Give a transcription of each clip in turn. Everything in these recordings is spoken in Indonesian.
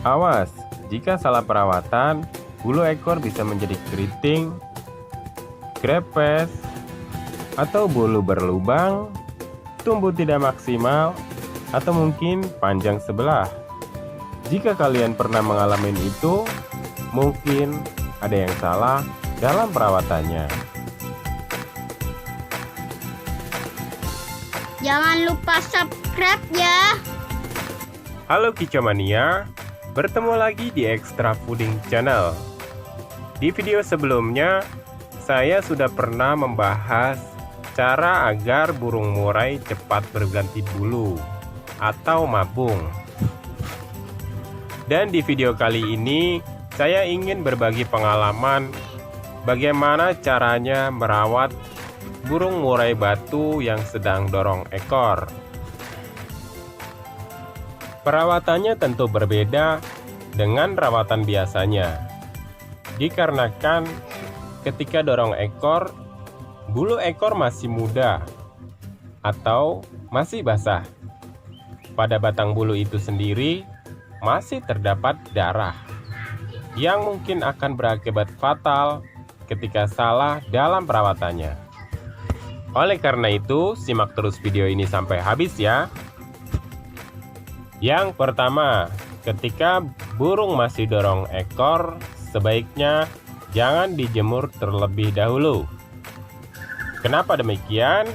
Awas, jika salah perawatan, bulu ekor bisa menjadi keriting, krepes, atau bulu berlubang, tumbuh tidak maksimal, atau mungkin panjang sebelah. Jika kalian pernah mengalami itu, mungkin ada yang salah dalam perawatannya. Jangan lupa subscribe ya. Halo Kicomania, bertemu lagi di Extra Fooding Channel. Di video sebelumnya, saya sudah pernah membahas cara agar burung murai cepat berganti bulu atau mabung. Dan di video kali ini, saya ingin berbagi pengalaman bagaimana caranya merawat burung murai batu yang sedang dorong ekor. Perawatannya tentu berbeda dengan rawatan biasanya, dikarenakan ketika dorong ekor, bulu ekor masih muda atau masih basah. Pada batang bulu itu sendiri masih terdapat darah yang mungkin akan berakibat fatal ketika salah dalam perawatannya. Oleh karena itu, simak terus video ini sampai habis ya. Yang pertama, ketika burung masih dorong ekor, sebaiknya jangan dijemur terlebih dahulu. Kenapa demikian?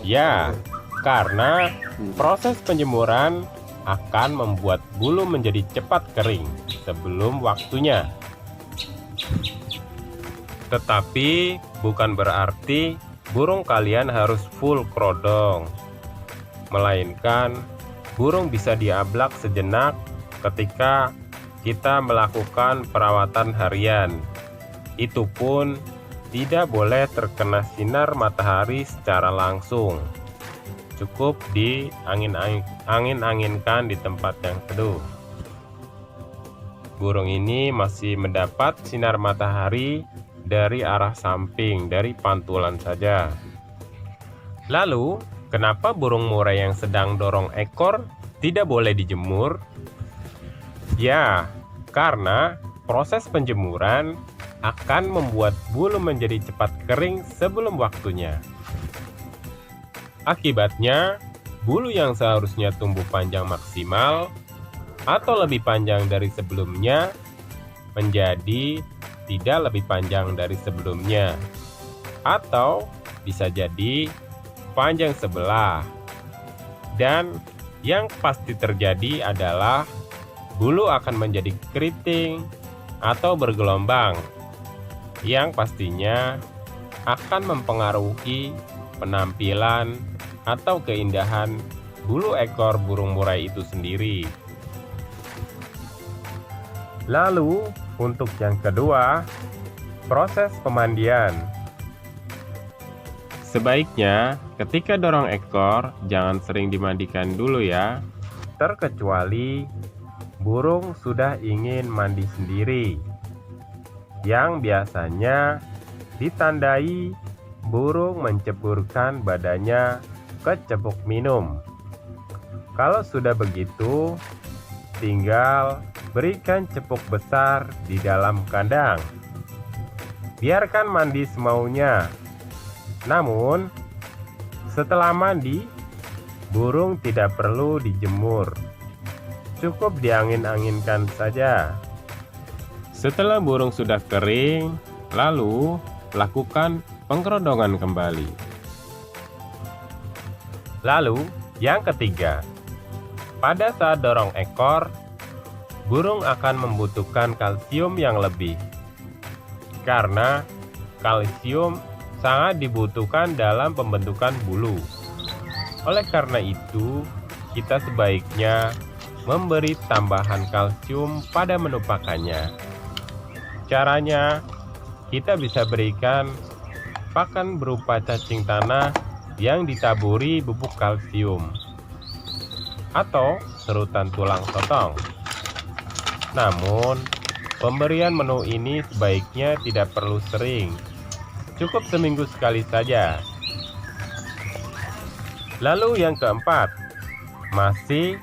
Ya, karena proses penjemuran akan membuat bulu menjadi cepat kering sebelum waktunya. Tetapi bukan berarti burung kalian harus full kerodong, melainkan burung bisa diablak sejenak ketika kita melakukan perawatan harian. Itu pun tidak boleh terkena sinar matahari secara langsung. Cukup di angin-anginkan di tempat yang teduh. Burung ini masih mendapat sinar matahari dari arah samping, dari pantulan saja. Lalu, kenapa burung murai yang sedang dorong ekor tidak boleh dijemur? Ya, karena proses penjemuran akan membuat bulu menjadi cepat kering sebelum waktunya. Akibatnya, bulu yang seharusnya tumbuh panjang maksimal atau lebih panjang dari sebelumnya menjadi tidak lebih panjang dari sebelumnya, atau bisa jadi panjang sebelah. Dan yang pasti terjadi adalah bulu akan menjadi keriting atau bergelombang, yang pastinya akan mempengaruhi penampilan atau keindahan bulu ekor burung murai itu sendiri. Lalu untuk yang kedua, proses pemandian. Sebaiknya ketika dorong ekor jangan sering dimandikan dulu ya, terkecuali burung sudah ingin mandi sendiri, yang biasanya ditandai burung menceburkan badannya ke cepuk minum. Kalau sudah begitu, tinggal berikan cepuk besar di dalam kandang. Biarkan mandi semaunya. Namun, setelah mandi, burung tidak perlu dijemur. Cukup diangin-anginkan saja. Setelah burung sudah kering, lalu lakukan pengkerodongan kembali. Lalu, yang ketiga, pada saat dorong ekor, burung akan membutuhkan kalsium yang lebih. Karena kalsium sangat dibutuhkan dalam pembentukan bulu. Oleh karena itu, kita sebaiknya memberi tambahan kalsium pada menu pakannya. Caranya, kita bisa berikan pakan berupa cacing tanah yang ditaburi bubuk kalsium atau serutan tulang sotong. Namun, pemberian menu ini sebaiknya tidak perlu sering, cukup seminggu sekali saja. Lalu yang keempat, masih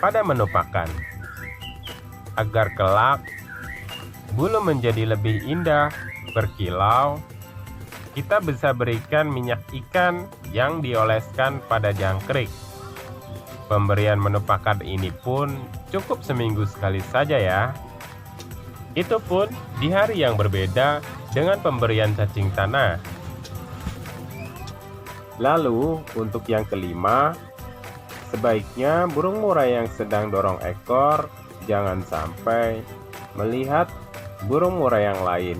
pada menu pakan. agar kelak bulu menjadi lebih indah, berkilau, kita bisa berikan minyak ikan yang dioleskan pada jangkrik. Pemberian menu pakan ini pun cukup seminggu sekali saja ya. Itu pun di hari yang berbeda dengan pemberian cacing tanah. Lalu untuk yang kelima, sebaiknya burung murai yang sedang dorong ekor jangan sampai melihat burung murai yang lain,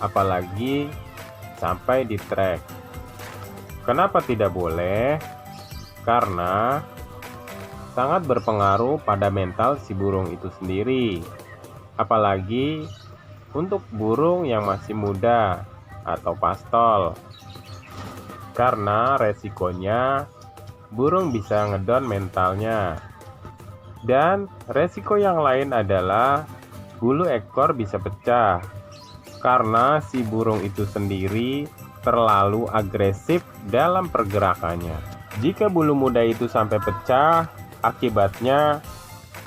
apalagi sampai di trek. Kenapa tidak boleh? Karena sangat berpengaruh pada mental si burung itu sendiri, apalagi untuk burung yang masih muda atau pastol. Karena resikonya burung bisa ngedon mentalnya. Dan resiko yang lain adalah bulu ekor bisa pecah karena si burung itu sendiri terlalu agresif dalam pergerakannya. Jika bulu muda itu sampai pecah, akibatnya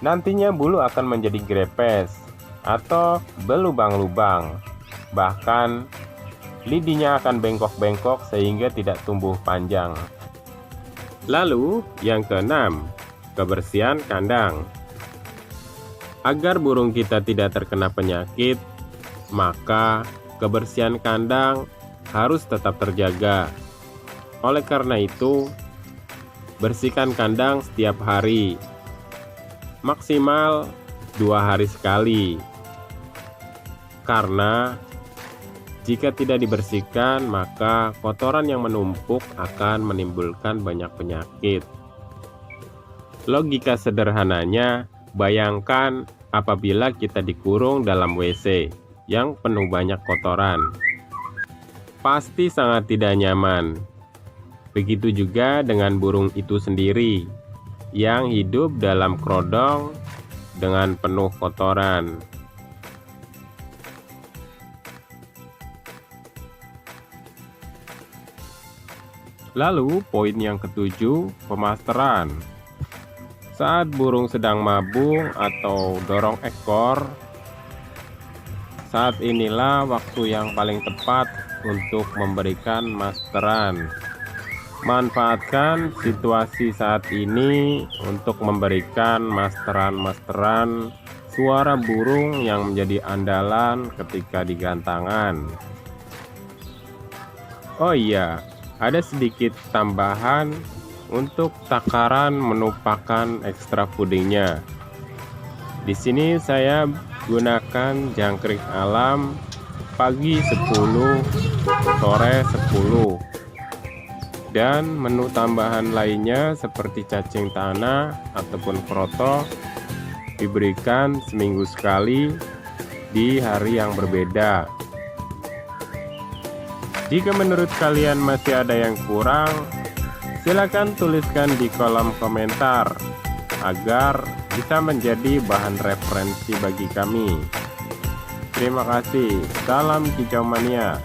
nantinya bulu akan menjadi grepes atau berlubang-lubang. Bahkan lidinya akan bengkok-bengkok sehingga tidak tumbuh panjang. Lalu yang keenam, kebersihan kandang. Agar burung kita tidak terkena penyakit, maka kebersihan kandang harus tetap terjaga. Oleh karena itu, bersihkan kandang setiap hari, maksimal 2 hari sekali. Karena jika tidak dibersihkan, maka kotoran yang menumpuk akan menimbulkan banyak penyakit. Logika sederhananya, bayangkan apabila kita dikurung dalam WC yang penuh banyak kotoran. Pasti sangat tidak nyaman. Begitu juga dengan burung itu sendiri yang hidup dalam kerodong dengan penuh kotoran. Lalu poin yang ketujuh, pemasteran. Saat burung sedang mabung atau dorong ekor, saat inilah waktu yang paling tepat untuk memberikan masteran. Manfaatkan situasi saat ini untuk memberikan masteran-masteran suara burung yang menjadi andalan ketika digantangan. Oh iya, ada sedikit tambahan untuk takaran menu pakan ekstra pudingnya. Di sini saya gunakan jangkrik alam pagi 10, sore 10. Dan menu tambahan lainnya seperti cacing tanah ataupun kroto diberikan seminggu sekali di hari yang berbeda. Jika menurut kalian masih ada yang kurang, silakan tuliskan di kolom komentar agar bisa menjadi bahan referensi bagi kami. Terima kasih. Salam kicau mania.